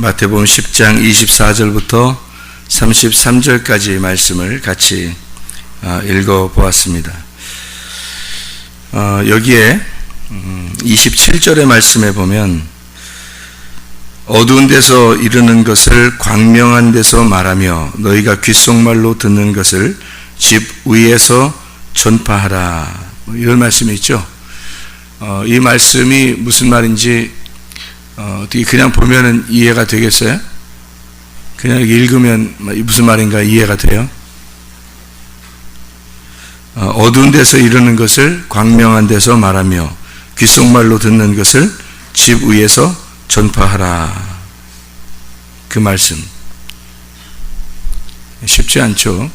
마태복음 10장 24절부터 33절까지 말씀을 같이 읽어보았습니다. 여기에 27절의 말씀에 보면 어두운 데서 이르는 것을 광명한 데서 말하며 너희가 귓속말로 듣는 것을 집 위에서 전파하라, 이런 말씀이 있죠. 이 말씀이 무슨 말인지 어떻게 그냥 보면은 이해가 되겠어요? 그냥 읽으면 무슨 말인가 이해가 돼요? 어두운 데서 이르는 것을 광명한 데서 말하며 귓속말로 듣는 것을 집 위에서 전파하라. 그 말씀 쉽지 않죠?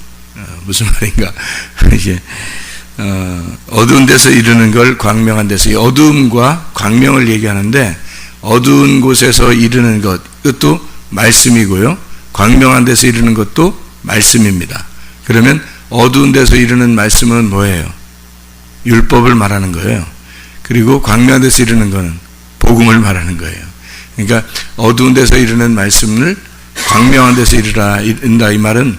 무슨 말인가? 이게 어두운 데서 이르는 걸 광명한 데서, 이 어두움과 광명을 얘기하는데 어두운 곳에서 이르는 것, 그것도 말씀이고요. 광명한 데서 이르는 것도 말씀입니다. 그러면 어두운 데서 이르는 말씀은 뭐예요? 율법을 말하는 거예요. 그리고 광명한 데서 이르는 것은 복음을 말하는 거예요. 그러니까 어두운 데서 이르는 말씀을 광명한 데서 이른다, 이 말은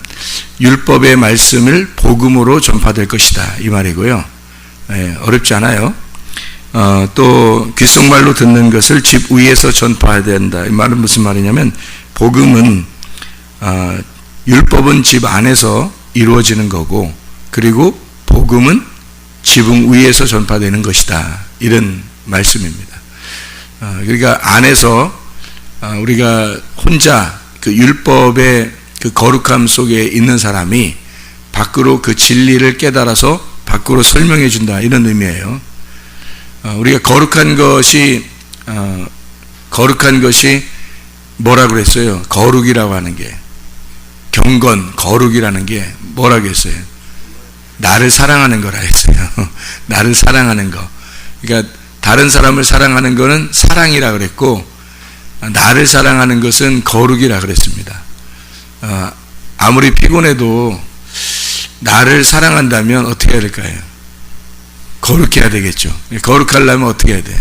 율법의 말씀을 복음으로 전파될 것이다, 이 말이고요. 어렵지 않아요. 또 귓속말로 듣는 것을 집 위에서 전파해야 된다, 이 말은 무슨 말이냐면 복음은 율법은 집 안에서 이루어지는 거고, 그리고 복음은 지붕 위에서 전파되는 것이다, 이런 말씀입니다. 그러니까 안에서 우리가 혼자 그 율법의 그 거룩함 속에 있는 사람이 밖으로 그 진리를 깨달아서 밖으로 설명해 준다, 이런 의미예요. 우리가 거룩한 것이 뭐라 그랬어요? 거룩이라고 하는 게, 경건, 거룩이라는 게 뭐라고 했어요? 나를 사랑하는 거라 했어요. 나를 사랑하는 거. 그러니까 다른 사람을 사랑하는 거는 사랑이라 그랬고, 나를 사랑하는 것은 거룩이라 그랬습니다. 아무리 피곤해도 나를 사랑한다면 어떻게 해야 될까요? 거룩해야 되겠죠. 거룩하려면 어떻게 해야 돼요?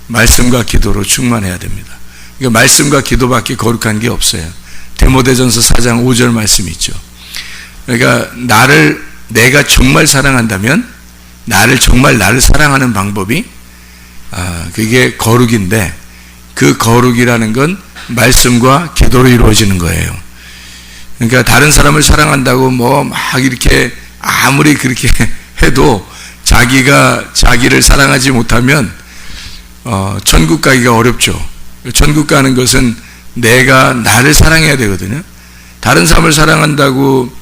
말씀과 기도로 충만해야 됩니다. 그러니까 말씀과 기도밖에 거룩한 게 없어요. 디모데전서 4장 5절 말씀이 있죠. 그러니까 내가 정말 사랑한다면, 나를 사랑하는 방법이 그게 거룩인데, 그 거룩이라는 건 말씀과 기도로 이루어지는 거예요. 그러니까 다른 사람을 사랑한다고 막 이렇게 아무리 그렇게 해도 자기가 자기를 사랑하지 못하면 천국 가기가 어렵죠. 천국 가는 것은 내가 나를 사랑해야 되거든요. 다른 사람을 사랑한다고,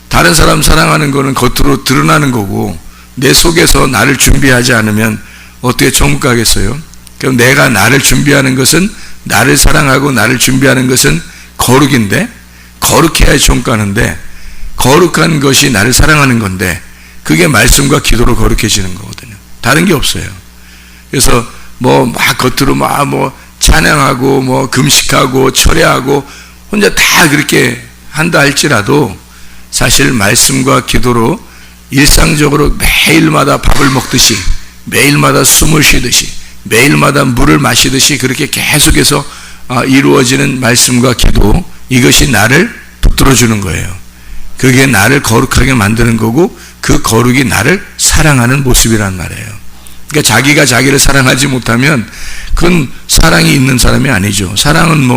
다른 사람 사랑하는 거는 겉으로 드러나는 거고, 내 속에서 나를 준비하지 않으면 어떻게 천국 가겠어요? 그럼 내가 나를 준비하는 것은, 나를 사랑하고 나를 준비하는 것은 거룩인데, 거룩해야 천국 가는데, 거룩한 것이 나를 사랑하는 건데, 그게 말씀과 기도로 거룩해지는 거거든요. 다른 게 없어요. 그래서 막 겉으로 찬양하고 금식하고 철야하고 혼자 다 그렇게 한다 할지라도, 사실 말씀과 기도로 일상적으로 매일마다 밥을 먹듯이, 매일마다 숨을 쉬듯이, 매일마다 물을 마시듯이 그렇게 계속해서 이루어지는 말씀과 기도, 이것이 나를 붙들어 주는 거예요. 그게 나를 거룩하게 만드는 거고, 그 거룩이 나를 사랑하는 모습이란 말이에요. 그러니까 자기가 자기를 사랑하지 못하면 그건 사랑이 있는 사람이 아니죠. 사랑은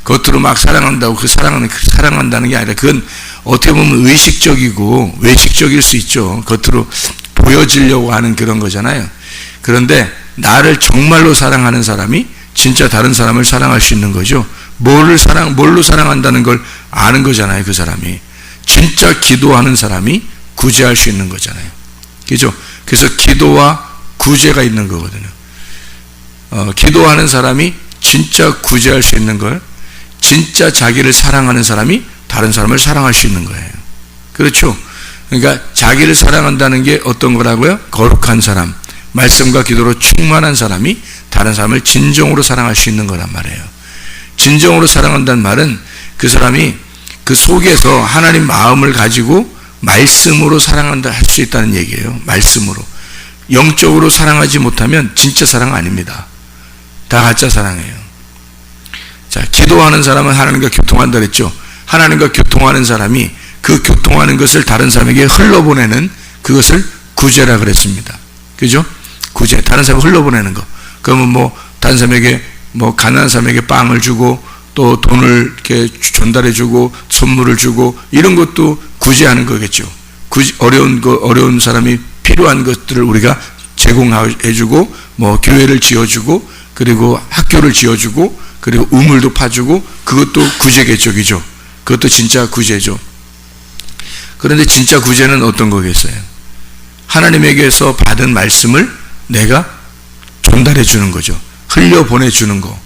겉으로 막 사랑한다고 그 사랑한다는 게 아니라, 그건 어떻게 보면 의식적이고 외식적일 수 있죠. 겉으로 보여지려고 하는 그런 거잖아요. 그런데 나를 정말로 사랑하는 사람이 진짜 다른 사람을 사랑할 수 있는 거죠. 뭘로 사랑한다는 걸 아는 거잖아요. 그 사람이 진짜 기도하는 사람이 구제할 수 있는 거잖아요. 그죠? 그래서 기도와 구제가 있는 거거든요. 기도하는 사람이 진짜 구제할 수 있는 걸, 진짜 자기를 사랑하는 사람이 다른 사람을 사랑할 수 있는 거예요. 그렇죠? 그러니까 자기를 사랑한다는 게 어떤 거라고요? 거룩한 사람, 말씀과 기도로 충만한 사람이 다른 사람을 진정으로 사랑할 수 있는 거란 말이에요. 진정으로 사랑한다는 말은 그 사람이 그 속에서 하나님 마음을 가지고 말씀으로 사랑한다 할 수 있다는 얘기예요. 말씀으로. 영적으로 사랑하지 못하면 진짜 사랑 아닙니다. 다 가짜 사랑이에요. 자, 기도하는 사람은 하나님과 교통한다 그랬죠. 하나님과 교통하는 사람이 그 교통하는 것을 다른 사람에게 흘러보내는 그것을 구제라 그랬습니다. 그죠? 구제. 다른 사람을 흘러보내는 거. 그러면 뭐 다른 사람에게 뭐 가난한 사람에게 빵을 주고 또 돈을 이렇게 전달해 주고 선물을 주고 이런 것도 구제하는 거겠죠. 어려운 사람이 필요한 것들을 우리가 제공해 주고 뭐 교회를 지어 주고 그리고 학교를 지어 주고 그리고 우물도 파 주고 그것도 구제겠죠. 그죠? 그것도 진짜 구제죠. 그런데 진짜 구제는 어떤 거겠어요? 하나님에게서 받은 말씀을 내가 전달해 주는 거죠. 흘려보내 주는 거.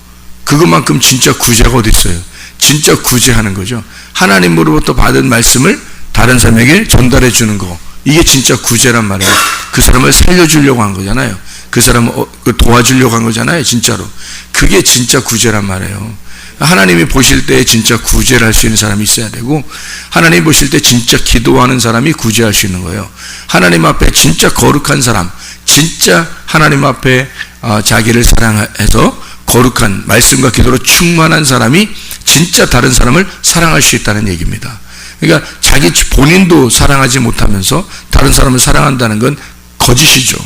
그것만큼 진짜 구제가 어디 있어요? 진짜 구제하는 거죠. 하나님으로부터 받은 말씀을 다른 사람에게 전달해 주는 거. 이게 진짜 구제란 말이에요. 그 사람을 살려주려고 한 거잖아요. 그 사람을 도와주려고 한 거잖아요. 진짜로. 그게 진짜 구제란 말이에요. 하나님이 보실 때 진짜 구제를 할 수 있는 사람이 있어야 되고 하나님 보실 때 진짜 기도하는 사람이 구제할 수 있는 거예요. 하나님 앞에 진짜 거룩한 사람, 진짜 하나님 앞에 자기를 사랑해서 거룩한 말씀과 기도로 충만한 사람이 진짜 다른 사람을 사랑할 수 있다는 얘기입니다. 그러니까 자기 본인도 사랑하지 못하면서 다른 사람을 사랑한다는 건 거짓이죠.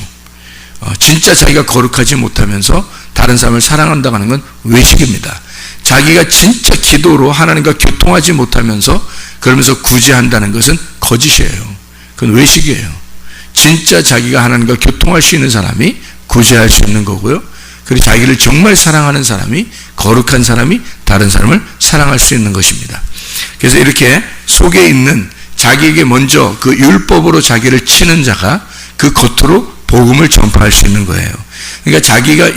진짜 자기가 거룩하지 못하면서 다른 사람을 사랑한다고 하는 건 외식입니다. 자기가 진짜 기도로 하나님과 교통하지 못하면서 그러면서 구제한다는 것은 거짓이에요. 그건 외식이에요. 진짜 자기가 하나님과 교통할 수 있는 사람이 구제할 수 있는 거고요. 그리고 자기를 정말 사랑하는 사람이 거룩한 사람이 다른 사람을 사랑할 수 있는 것입니다. 그래서 이렇게 속에 있는 자기에게 먼저 그 율법으로 자기를 치는 자가 그 겉으로 복음을 전파할 수 있는 거예요. 그러니까 자기가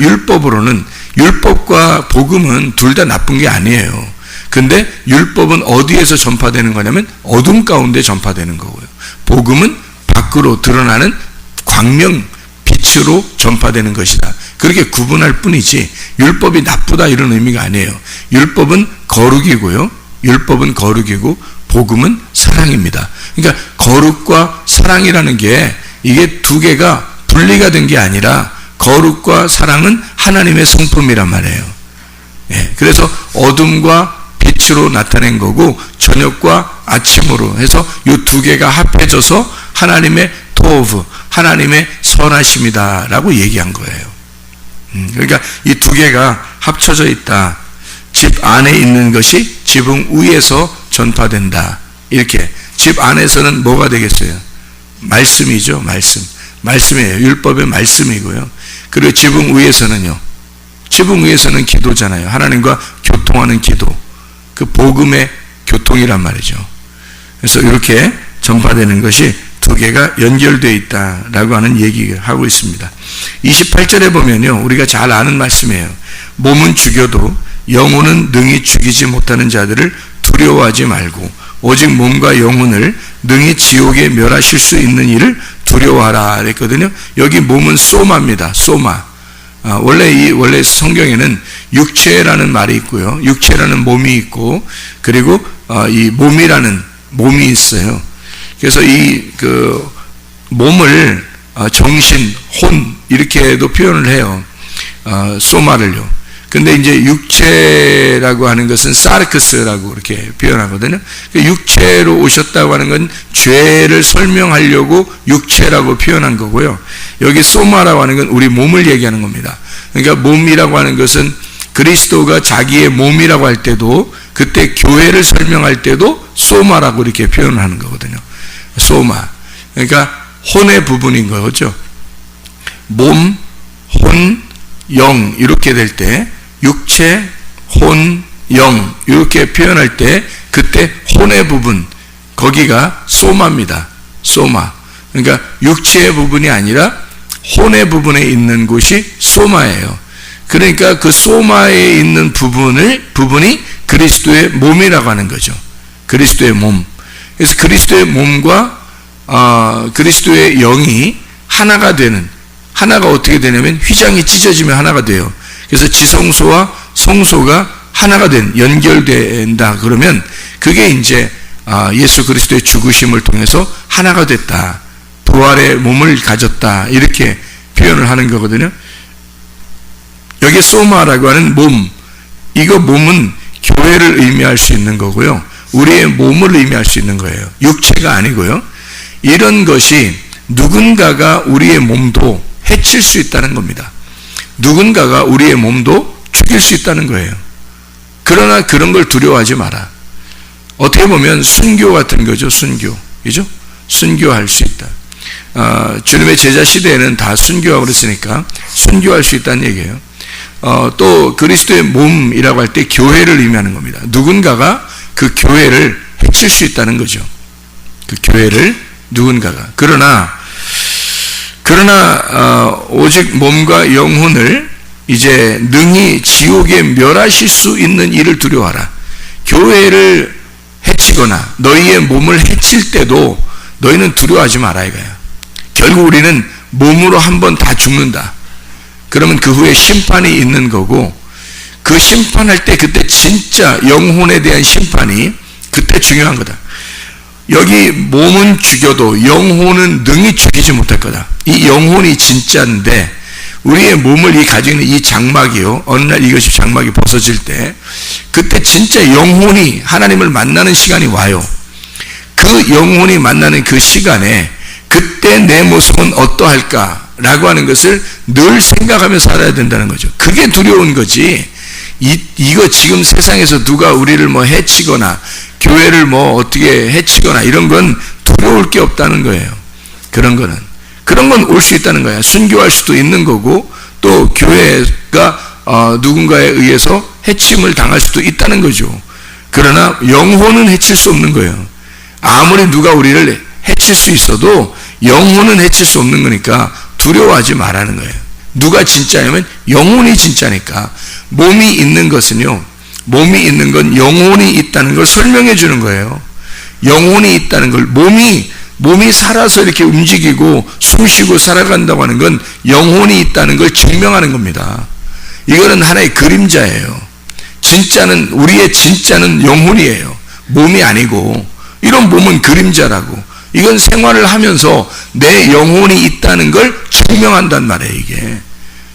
율법과 복음은 둘 다 나쁜 게 아니에요. 근데 율법은 어디에서 전파되는 거냐면 어둠 가운데 전파되는 거고요. 복음은 밖으로 드러나는 광명, 빛으로 전파되는 것이다. 그렇게 구분할 뿐이지 율법이 나쁘다 이런 의미가 아니에요. 율법은 거룩이고요. 율법은 거룩이고 복음은 사랑입니다. 그러니까 거룩과 사랑이라는 게 이게 두 개가 분리가 된 게 아니라 거룩과 사랑은 하나님의 성품이란 말이에요. 예, 그래서 어둠과 빛으로 나타낸 거고 저녁과 아침으로 해서 이 두 개가 합해져서 하나님의 토브, 하나님의 선하심이다라고 얘기한 거예요. 그러니까 이 두 개가 합쳐져 있다. 집 안에 있는 것이 지붕 위에서 전파된다. 이렇게 집 안에서는 뭐가 되겠어요? 말씀이죠. 말씀이에요. 율법의 말씀이고요. 그리고 지붕 위에서는요. 지붕 위에서는 기도잖아요. 하나님과 교통하는 기도. 그 복음의 교통이란 말이죠. 그래서 이렇게 전파되는 것이 두 개가 연결되어 있다라고 하는 얘기를 하고 있습니다. 28절에 보면요. 우리가 잘 아는 말씀이에요. 몸은 죽여도 영혼은 능히 죽이지 못하는 자들을 두려워하지 말고 오직 몸과 영혼을 능히 지옥에 멸하실 수 있는 이를 두려워하라 그랬거든요. 여기 몸은 소마입니다. 소마. 원래 성경에는 육체라는 말이 있고요. 육체라는 몸이 있고 그리고 이 몸이라는 몸이 있어요. 그래서 그 몸을 정신, 혼 이렇게도 표현을 해요. 소마를요. 근데 이제 육체라고 하는 것은 사르크스라고 이렇게 표현하거든요. 육체로 오셨다고 하는 건 죄를 설명하려고 육체라고 표현한 거고요. 여기 소마라고 하는 건 우리 몸을 얘기하는 겁니다. 그러니까 몸이라고 하는 것은 그리스도가 자기의 몸이라고 할 때도 그때 교회를 설명할 때도 소마라고 이렇게 표현하는 거거든요. 소마. 그러니까 혼의 부분인 거죠. 몸, 혼, 영 이렇게 될 때 육체, 혼, 영 이렇게 표현할 때 그때 혼의 부분 거기가 소마입니다. 소마. 그러니까 육체의 부분이 아니라 혼의 부분에 있는 곳이 소마예요. 그러니까 그 소마에 있는 부분이 그리스도의 몸이라고 하는 거죠. 그리스도의 몸. 그래서 그리스도의 몸과 그리스도의 영이 하나가 되는, 하나가 어떻게 되냐면 휘장이 찢어지면 하나가 돼요. 그래서 지성소와 성소가 하나가 연결된다 그러면 그게 이제 예수 그리스도의 죽으심을 통해서 하나가 됐다. 부활의 몸을 가졌다. 이렇게 표현을 하는 거거든요. 여기 소마라고 하는 몸, 이거 몸은 교회를 의미할 수 있는 거고요. 우리의 몸을 의미할 수 있는 거예요. 육체가 아니고요. 이런 것이 누군가가 우리의 몸도 해칠 수 있다는 겁니다. 누군가가 우리의 몸도 죽일 수 있다는 거예요. 그러나 그런 걸 두려워하지 마라. 어떻게 보면 순교 같은 거죠. 순교. 그죠? 순교할 수 있다. 주님의 제자 시대에는 다 순교하고 그랬으니까 순교할 수 있다는 얘기예요. 또 그리스도의 몸이라고 할 때 교회를 의미하는 겁니다. 누군가가 그 교회를 해칠 수 있다는 거죠. 그 교회를 누군가가. 그러나 오직 몸과 영혼을 이제 능히 지옥에 멸하실 수 있는 일을 두려워하라. 교회를 해치거나 너희의 몸을 해칠 때도 너희는 두려워하지 마라 이거야. 결국 우리는 몸으로 한번 다 죽는다. 그러면 그 후에 심판이 있는 거고, 그 심판할 때 그때 진짜 영혼에 대한 심판이 그때 중요한 거다. 여기 몸은 죽여도 영혼은 능히 죽이지 못할 거다. 이 영혼이 진짜인데 우리의 몸을 가지고 있는 이 장막이요, 어느 날 이것이 장막이 벗어질 때 그때 진짜 영혼이 하나님을 만나는 시간이 와요. 그 영혼이 만나는 그 시간에 그때 내 모습은 어떠할까라고 하는 것을 늘 생각하며 살아야 된다는 거죠. 그게 두려운 거지. 이거 지금 세상에서 누가 우리를 뭐 해치거나 교회를 뭐 어떻게 해치거나 이런 건 두려울 게 없다는 거예요. 그런 건 올 수 있다는 거야. 순교할 수도 있는 거고, 또 교회가 누군가에 의해서 해침을 당할 수도 있다는 거죠. 그러나 영혼은 해칠 수 없는 거예요. 아무리 누가 우리를 해칠 수 있어도 영혼은 해칠 수 없는 거니까 두려워하지 말라는 거예요. 누가 진짜냐면 영혼이 진짜니까. 몸이 있는 것은요, 몸이 있는 건 영혼이 있다는 걸 설명해 주는 거예요. 영혼이 있다는 걸, 몸이 살아서 이렇게 움직이고 숨쉬고 살아간다고 하는 건 영혼이 있다는 걸 증명하는 겁니다. 이거는 하나의 그림자예요. 우리의 진짜는 영혼이에요. 몸이 아니고. 이런 몸은 그림자라고. 이건 생활을 하면서 내 영혼이 있다는 걸 증명한단 말이에요, 이게.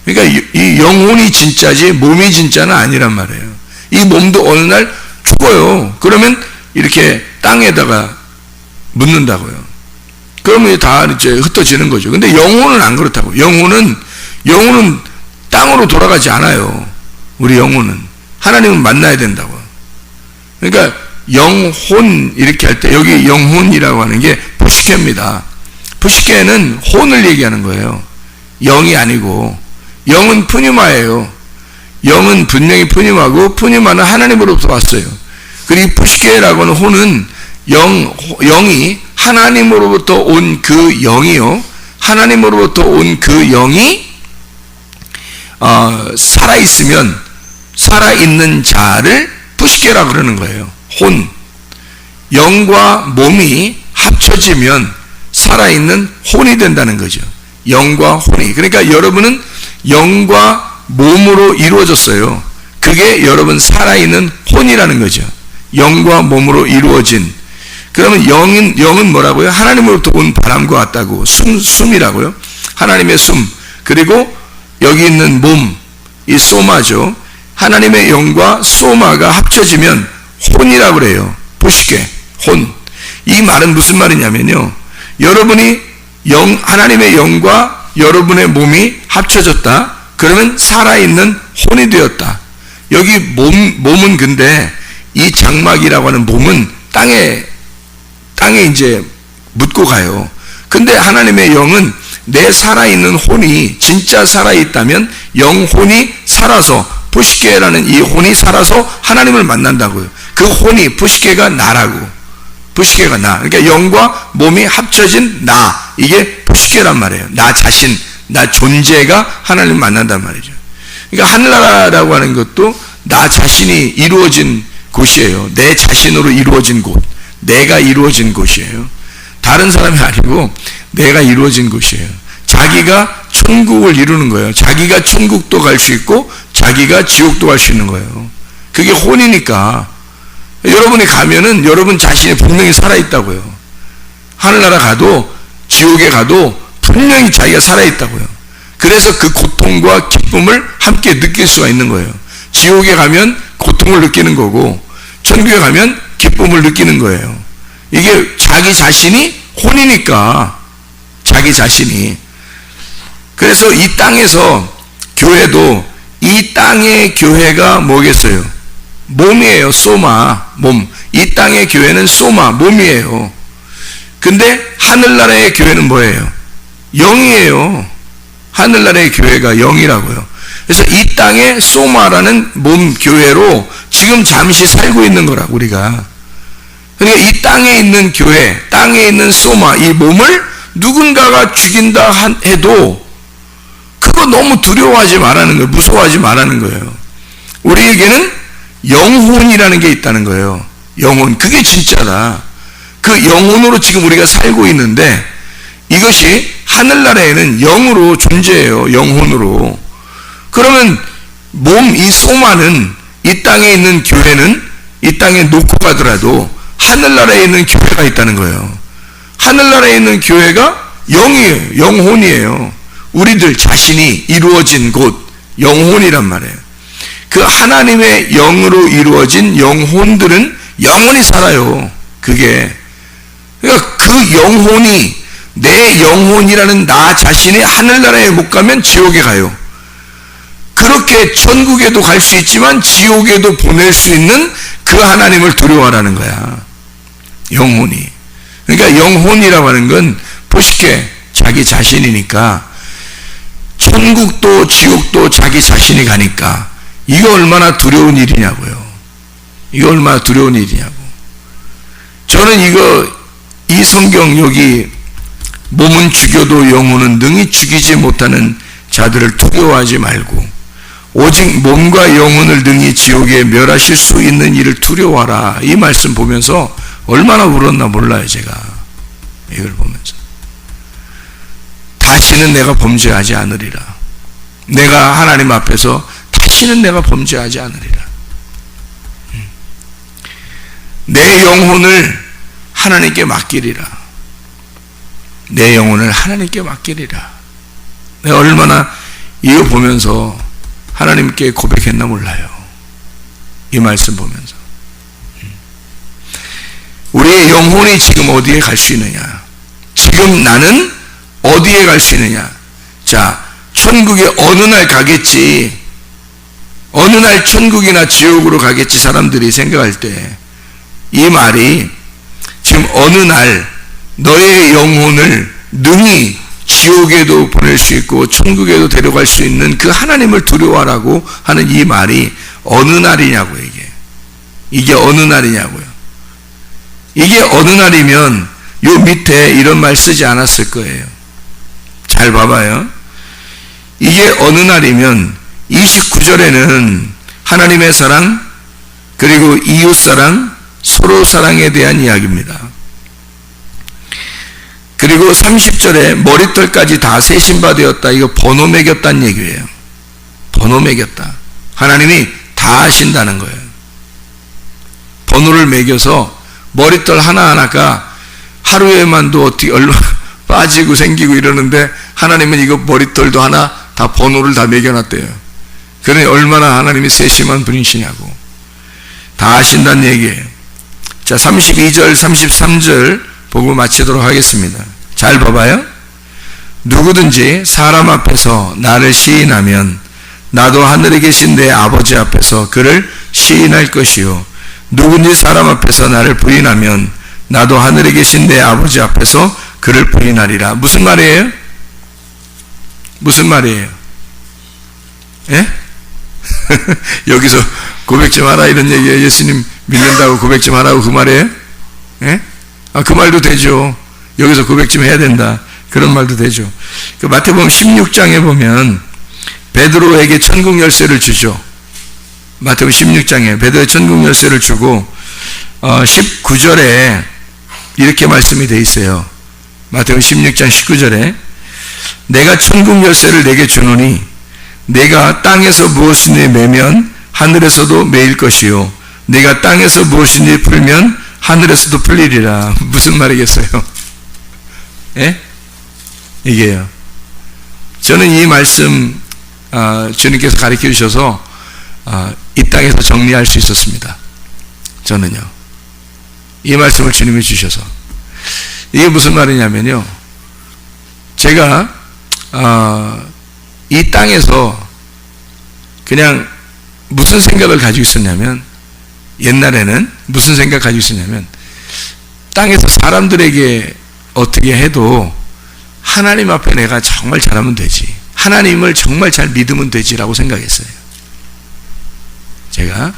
그러니까 이 영혼이 진짜지 몸이 진짜는 아니란 말이에요. 이 몸도 어느 날 죽어요. 그러면 이렇게 땅에다가 묻는다고요. 그러면 다 이제 흩어지는 거죠. 근데 영혼은 안 그렇다고. 영혼은 땅으로 돌아가지 않아요. 우리 영혼은 하나님은 만나야 된다고. 그러니까 영혼 이렇게 할 때 여기 영혼이라고 하는 게 푸시케입니다. 푸시케는 혼을 얘기하는 거예요. 영이 아니고. 영은 푸니마예요. 영은 분명히 푸니마고, 푸니마는 하나님으로부터 왔어요. 그리고 푸시케라고 하는 혼은 영이 하나님으로부터 온 그 영이요, 하나님으로부터 온 그 영이 살아있으면 살아있는 자를 푸시케라고 그러는 거예요. 혼. 영과 몸이 합쳐지면 살아있는 혼이 된다는 거죠. 영과 혼이. 그러니까 여러분은 영과 몸으로 이루어졌어요. 그게 여러분 살아있는 혼이라는 거죠. 영과 몸으로 이루어진. 그러면 영은 뭐라고요? 하나님으로부터 온 바람과 같다고. 숨이라고요. 하나님의 숨. 그리고 여기 있는 몸, 이 소마죠. 하나님의 영과 소마가 합쳐지면 혼이라고 그래요. 푸시케, 혼. 이 말은 무슨 말이냐면요, 여러분이 하나님의 영과 여러분의 몸이 합쳐졌다. 그러면 살아있는 혼이 되었다. 여기 몸은 근데 이 장막이라고 하는 몸은 땅에 이제 묻고 가요. 근데 하나님의 영은 내 살아있는 혼이 진짜 살아있다면 영혼이 살아서, 푸시케라는 이 혼이 살아서 하나님을 만난다고요. 그 혼이, 푸시케가 나라고. 푸시케가 나. 그러니까 영과 몸이 합쳐진 나. 이게 푸시케란 말이에요. 나 자신, 나 존재가 하나님을 만난단 말이죠. 그러니까 하늘나라라고 하는 것도 나 자신이 이루어진 곳이에요. 내 자신으로 이루어진 곳. 내가 이루어진 곳이에요. 다른 사람이 아니고 내가 이루어진 곳이에요. 자기가 천국을 이루는 거예요. 자기가 천국도 갈 수 있고 자기가 지옥도 갈 수 있는 거예요. 그게 혼이니까. 여러분이 가면은 여러분 자신이 분명히 살아있다고요. 하늘나라 가도 지옥에 가도 분명히 자기가 살아있다고요. 그래서 그 고통과 기쁨을 함께 느낄 수가 있는 거예요. 지옥에 가면 고통을 느끼는 거고, 천국에 가면 기쁨을 느끼는 거예요. 이게 자기 자신이 혼이니까, 자기 자신이. 그래서 이 땅에서 교회도, 이 땅의 교회가 뭐겠어요? 몸이에요. 소마, 몸. 이 땅의 교회는 소마, 몸이에요. 근데 하늘나라의 교회는 뭐예요? 영이에요. 하늘나라의 교회가 영이라고요. 그래서 이 땅의 소마라는 몸 교회로 지금 잠시 살고 있는 거라고, 우리가. 그러니까 이 땅에 있는 교회, 땅에 있는 소마, 이 몸을 누군가가 죽인다 해도 그거 너무 두려워하지 말라는 거예요. 무서워하지 말라는 거예요. 우리에게는 영혼이라는 게 있다는 거예요. 영혼. 그게 진짜다. 그 영혼으로 지금 우리가 살고 있는데, 이것이 하늘나라에는 영으로 존재해요. 영혼으로. 그러면 몸, 이 소마는, 이 땅에 있는 교회는 이 땅에 놓고 가더라도 하늘나라에 있는 교회가 있다는 거예요. 하늘나라에 있는 교회가 영이에요. 영혼이에요. 우리들 자신이 이루어진 곳, 영혼이란 말이에요. 그 하나님의 영으로 이루어진 영혼들은 영원히 살아요. 그게. 그러니까 그 영혼이, 내 영혼이라는 나 자신이 하늘나라에 못 가면 지옥에 가요. 그렇게 천국에도 갈 수 있지만 지옥에도 보낼 수 있는 그 하나님을 두려워하라는 거야. 영혼이. 그러니까 영혼이라고 하는 건 보시게 자기 자신이니까, 천국도 지옥도 자기 자신이 가니까 이거 얼마나 두려운 일이냐고요. 이거 얼마나 두려운 일이냐고. 저는 이 성경 여기 몸은 죽여도 영혼은 능히 죽이지 못하는 자들을 두려워하지 말고 오직 몸과 영혼을 능히 지옥에 멸하실 수 있는 이를 두려워하라. 이 말씀 보면서 얼마나 울었나 몰라요, 제가. 이걸 보면서. 다시는 내가 범죄하지 않으리라. 내가 하나님 앞에서 다시는 내가 범죄하지 않으리라. 내 영혼을 하나님께 맡기리라. 내 영혼을 하나님께 맡기리라. 내가 얼마나 이거 보면서 하나님께 고백했나 몰라요. 이 말씀 보면서. 우리의 영혼이 지금 어디에 갈 수 있느냐? 지금 나는 어디에 갈 수 있느냐? 자, 천국에 어느 날 가겠지. 어느 날 천국이나 지옥으로 가겠지, 사람들이 생각할 때. 이 말이 지금 어느 날 너의 영혼을 능히 지옥에도 보낼 수 있고 천국에도 데려갈 수 있는 그 하나님을 두려워하라고 하는 이 말이 어느 날이냐고. 이게 어느 날이냐고요. 이게 어느 날이면 요 밑에 이런 말 쓰지 않았을 거예요. 잘 봐봐요. 이게 어느 날이면 29절에는 하나님의 사랑, 그리고 이웃 사랑, 서로 사랑에 대한 이야기입니다. 그리고 30절에 머리털까지 다 세신바 되었다. 이거 번호 매겼다는 얘기예요. 번호 매겼다. 하나님이 다 아신다는 거예요. 번호를 매겨서 머리털 하나하나가 하루에만도 어떻게 얼마 빠지고 생기고 이러는데 하나님은 이거 머리털도 하나 다 번호를 다 매겨놨대요. 그러니 얼마나 하나님이 세심한 분이시냐고. 다 아신다는 얘기예요. 자, 32절, 33절 보고 마치도록 하겠습니다. 잘 봐봐요. 누구든지 사람 앞에서 나를 시인하면 나도 하늘에 계신 내 아버지 앞에서 그를 시인할 것이요. 누구든지 사람 앞에서 나를 부인하면 나도 하늘에 계신 내 아버지 앞에서 그를 부인하리라. 무슨 말이에요? 무슨 말이에요? 예? 여기서 고백 좀 하라 이런 얘기예요. 예수님 믿는다고 고백 좀 하라고 그 말이에요? 예? 아, 그 말도 되죠. 여기서 고백 좀 해야 된다. 그런 말도 되죠. 그 마태복음 16장에 보면 베드로에게 천국 열쇠를 주죠. 마태복음 16장에 베드로의 천국 열쇠를 주고 19절에 이렇게 말씀이 되어 있어요. 마태복음 16장 19절에 내가 천국 열쇠를 내게 주노니 내가 땅에서 무엇이니 매면 하늘에서도 매일 것이요 내가 땅에서 무엇이니 풀면 하늘에서도 풀리리라. 무슨 말이겠어요? 예? 이게요. 저는 이 말씀 주님께서 가르쳐 주셔서 이 땅에서 정리할 수 있었습니다. 저는요. 이 말씀을 주님이 주셔서. 이게 무슨 말이냐면요. 제가 이 땅에서 그냥 무슨 생각을 가지고 있었냐면, 옛날에는 무슨 생각 가지고 있었냐면, 땅에서 사람들에게 어떻게 해도 하나님 앞에 내가 정말 잘하면 되지, 하나님을 정말 잘 믿으면 되지라고 생각했어요. 제가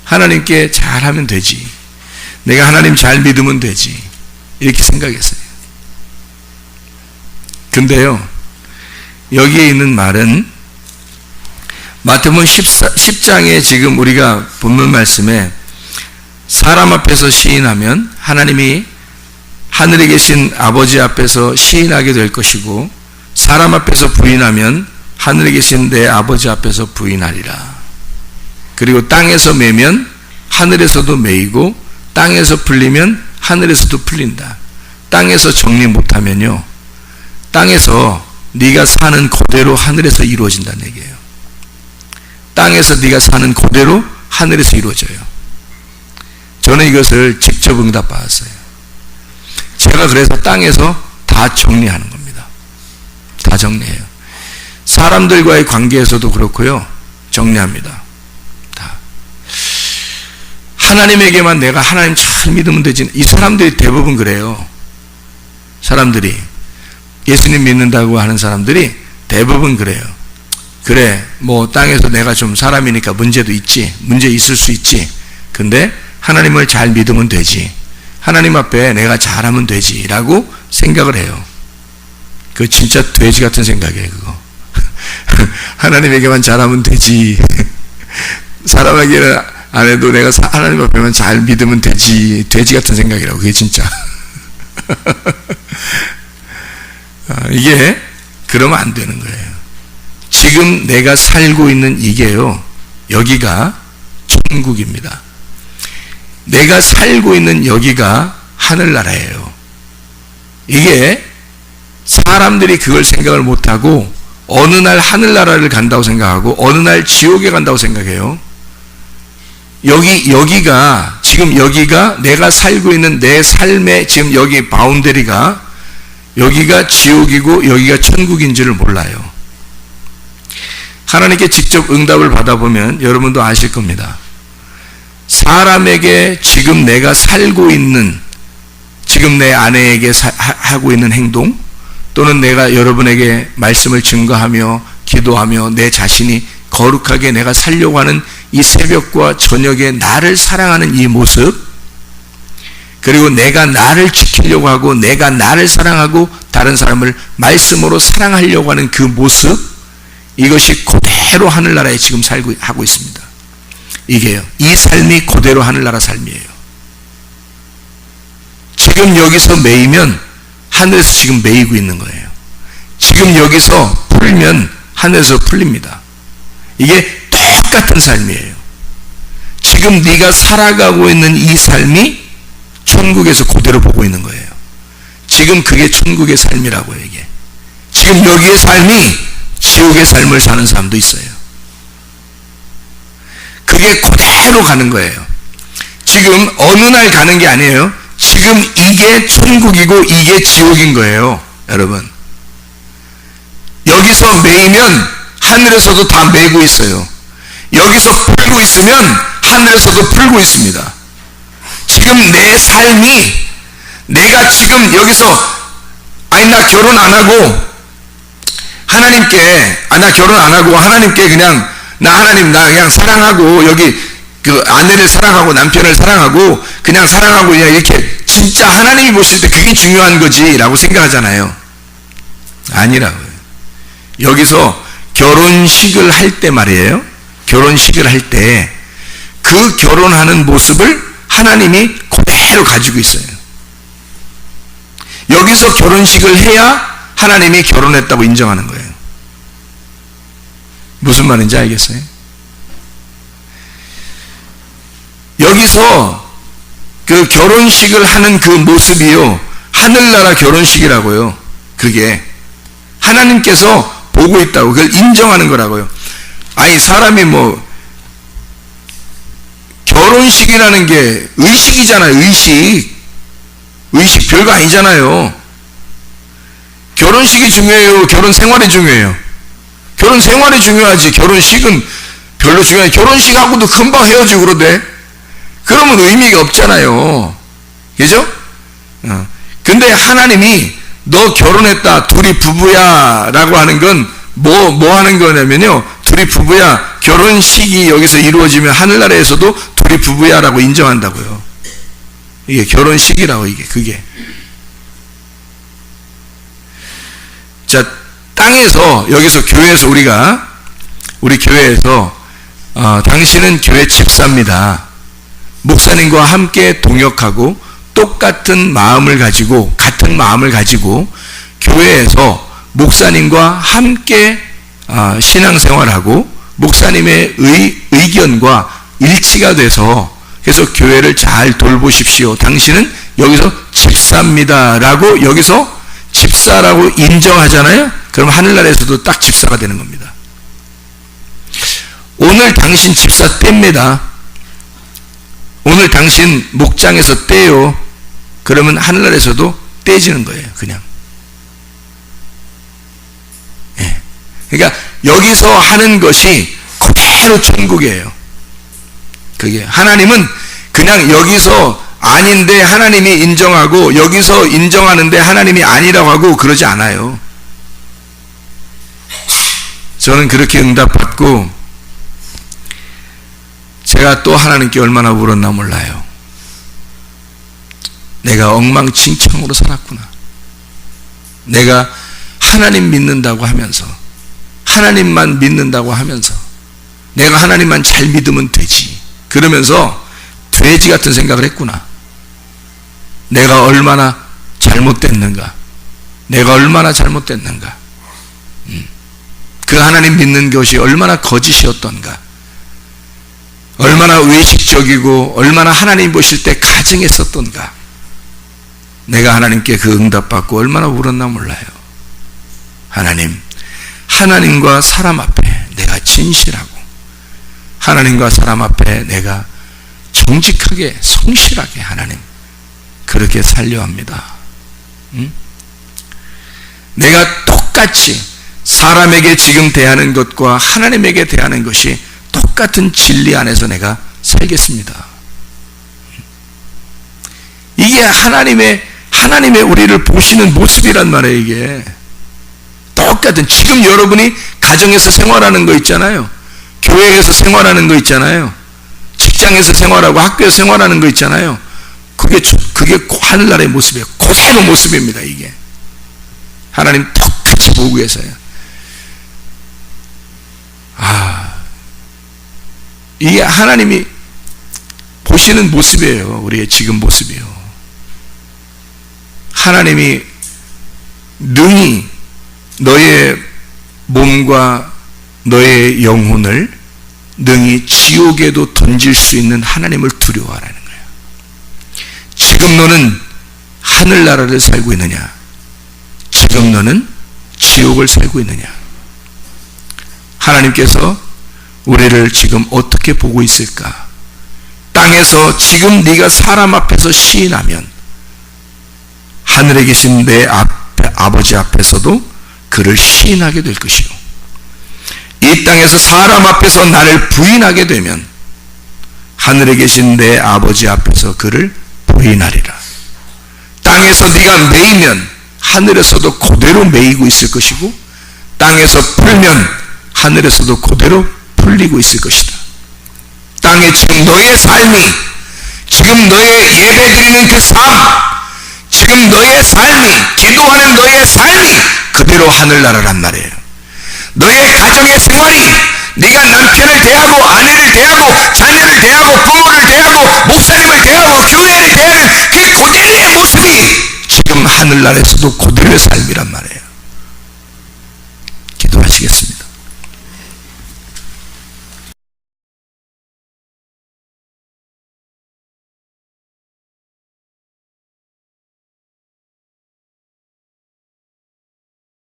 하나님께 잘하면 되지, 내가 하나님 잘 믿으면 되지, 이렇게 생각했어요. 근데요, 여기에 있는 말은 마태복음 10장에 지금 우리가 본문 말씀에 사람 앞에서 시인하면 하나님이 하늘에 계신 아버지 앞에서 시인하게 될 것이고, 사람 앞에서 부인하면 하늘에 계신 내 아버지 앞에서 부인하리라. 그리고 땅에서 매면 하늘에서도 매이고, 땅에서 풀리면 하늘에서도 풀린다. 땅에서 정리 못하면요, 땅에서 네가 사는 그대로 하늘에서 이루어진다는 얘기예요. 땅에서 네가 사는 그대로 하늘에서 이루어져요. 저는 이것을 직접 응답받았어요. 제가 그래서 땅에서 다 정리하는 겁니다. 다 정리해요. 사람들과의 관계에서도 그렇고요, 정리합니다. 다. 하나님에게만 내가 하나님 잘 믿으면 되지. 이 사람들이 대부분 그래요. 사람들이 예수님 믿는다고 하는 사람들이 대부분 그래요. 그래, 뭐 땅에서 내가 좀 사람이니까 문제도 있지, 문제 있을 수 있지, 근데 하나님을 잘 믿으면 되지, 하나님 앞에 내가 잘하면 되지 라고 생각을 해요. 그거 진짜 돼지 같은 생각이에요. 그거 하나님에게만 잘하면 되지, 사람에게는 안 해도 내가 하나님 앞에만 잘 믿으면 되지, 돼지 같은 생각이라고. 그게 진짜 이게 그러면 안 되는 거예요. 지금 내가 살고 있는 이게요, 여기가 천국입니다. 내가 살고 있는 여기가 하늘나라예요. 이게 사람들이 그걸 생각을 못하고 어느 날 하늘나라를 간다고 생각하고 어느 날 지옥에 간다고 생각해요. 여기가 지금 여기가 내가 살고 있는 내 삶의 지금 여기 바운더리가 여기가 지옥이고 여기가 천국인 줄을 몰라요. 하나님께 직접 응답을 받아보면 여러분도 아실 겁니다. 사람에게 지금 내가 살고 있는, 지금 내 아내에게 하고 있는 행동, 또는 내가 여러분에게 말씀을 증거하며 기도하며 내 자신이 거룩하게 내가 살려고 하는 이 새벽과 저녁에 나를 사랑하는 이 모습, 그리고 내가 나를 지키려고 하고 내가 나를 사랑하고 다른 사람을 말씀으로 사랑하려고 하는 그 모습, 이것이 그대로 하늘나라에 지금 하고 있습니다. 이게요, 이 삶이 그대로 하늘나라 삶이에요. 지금 여기서 매이면 하늘에서 지금 매이고 있는 거예요. 지금 여기서 풀면 하늘에서 풀립니다. 이게 똑같은 삶이에요. 지금 네가 살아가고 있는 이 삶이 천국에서 그대로 보고 있는 거예요. 지금 그게 천국의 삶이라고요. 이게 지금 여기의 삶이 지옥의 삶을 사는 사람도 있어요. 그게 그대로 가는 거예요. 지금 어느 날 가는 게 아니에요. 지금 이게 천국이고 이게 지옥인 거예요. 여러분, 여기서 매이면 하늘에서도 다 매고 있어요. 여기서 풀고 있으면 하늘에서도 풀고 있습니다. 지금 내 삶이, 내가 지금 여기서 아니 나 결혼 안 하고 하나님께, 나 결혼 안 하고 하나님께 그냥 나 그냥 사랑하고 여기 그 아내를 사랑하고 남편을 사랑하고 그냥 사랑하고 그냥 이렇게 진짜 하나님이 보실 때 그게 중요한 거지 라고 생각하잖아요. 아니라고요. 여기서 결혼식을 할 때 말이에요. 결혼식을 할 때 그 결혼하는 모습을 하나님이 그대로 가지고 있어요. 여기서 결혼식을 해야 하나님이 결혼했다고 인정하는 거예요. 무슨 말인지 알겠어요? 여기서 그 결혼식을 하는 그 모습이요, 하늘나라 결혼식이라고요. 그게 하나님께서 보고 있다고, 그걸 인정하는 거라고요. 아니 사람이 뭐 결혼식이라는 게 의식이잖아요. 의식 별거 아니잖아요. 결혼식이 중요해요? 결혼 생활이 중요해요? 결혼 생활이 중요하지. 결혼식은 별로 중요해. 결혼식하고도 금방 헤어지고 그러대. 그러면 의미가 없잖아요. 그죠? 근데 하나님이 너 결혼했다, 둘이 부부야 라고 하는 건 뭐 하는 거냐면요, 둘이 부부야, 결혼식이 여기서 이루어지면 하늘나라에서도 둘이 부부야 라고 인정한다고요. 이게 결혼식이라고, 그게. 자, 땅에서, 여기서 교회에서 우리 교회에서, 당신은 교회 집사입니다. 목사님과 함께 동역하고, 같은 마음을 가지고 교회에서 목사님과 함께 신앙생활하고 목사님의 의견과 일치가 돼서, 그래서 교회를 잘 돌보십시오. 당신은 여기서 집사입니다 라고, 여기서 집사라고 인정하잖아요. 그럼 하늘나라에서도 딱 집사가 되는 겁니다. 오늘 당신 집사 떼입니다. 오늘 당신 목장에서 떼요. 그러면 하늘나라에서도 떼지는 거예요. 그냥. 예. 그러니까 여기서 하는 것이 그대로 천국이에요. 그게. 하나님은 그냥 여기서 아닌데 하나님이 인정하고, 여기서 인정하는데 하나님이 아니라고 하고 그러지 않아요. 저는 그렇게 응답받고 제가 또 하나님께 얼마나 울었나 몰라요. 내가 엉망진창으로 살았구나. 내가 하나님 믿는다고 하면서, 하나님만 믿는다고 하면서, 내가 하나님만 잘 믿으면 되지, 그러면서 돼지 같은 생각을 했구나. 내가 얼마나 잘못됐는가. 그 하나님 믿는 것이 얼마나 거짓이었던가. 얼마나 외식적이고 얼마나 하나님 보실 때 가증했었던가. 내가 하나님께 그 응답받고 얼마나 울었나 몰라요. 하나님과 사람 앞에 내가 진실하고, 하나님과 사람 앞에 내가 정직하게 성실하게 하나님 그렇게 살려 합니다. 내가 똑같이 사람에게 지금 대하는 것과 하나님에게 대하는 것이 똑같은 진리 안에서 내가 살겠습니다. 이게 하나님의 우리를 보시는 모습이란 말이에요. 이게 똑같은, 지금 여러분이 가정에서 생활하는 거 있잖아요. 교회에서 생활하는 거 있잖아요. 직장에서 생활하고 학교에서 생활하는 거 있잖아요. 그게 하늘나라의 모습이에요. 그대로 모습입니다. 이게 하나님 똑같이 보고 계세요. 이게 하나님이 보시는 모습이에요. 우리의 지금 모습이요. 하나님이 능히 너의 몸과 너의 영혼을 능히 지옥에도 던질 수 있는 하나님을 두려워하라는 거예요. 지금 너는 하늘나라를 살고 있느냐? 지금 너는 지옥을 살고 있느냐? 하나님께서 우리를 지금 어떻게 보고 있을까? 땅에서 지금 네가 사람 앞에서 시인하면 하늘에 계신 내 아버지 앞에서도 그를 시인하게 될 것이요, 이 땅에서 사람 앞에서 나를 부인하게 되면 하늘에 계신 내 아버지 앞에서 그를 부인하리라. 땅에서 네가 매이면 하늘에서도 그대로 매이고 있을 것이고, 땅에서 풀면 하늘에서도 그대로 풀리고 있을 것이다. 땅에 지금 너의 삶이, 지금 너의 예배드리는 그 삶, 지금 너의 삶이, 기도하는 너의 삶이 그대로 하늘나라란 말이에요. 너의 가정의 생활이, 네가 남편을 대하고 아내를 대하고 자녀를 대하고 부모를 대하고 목사님을 대하고 교회를 대하는 그 그대로의 모습이 지금 하늘나라에서도 그대로의 삶이란 말이에요.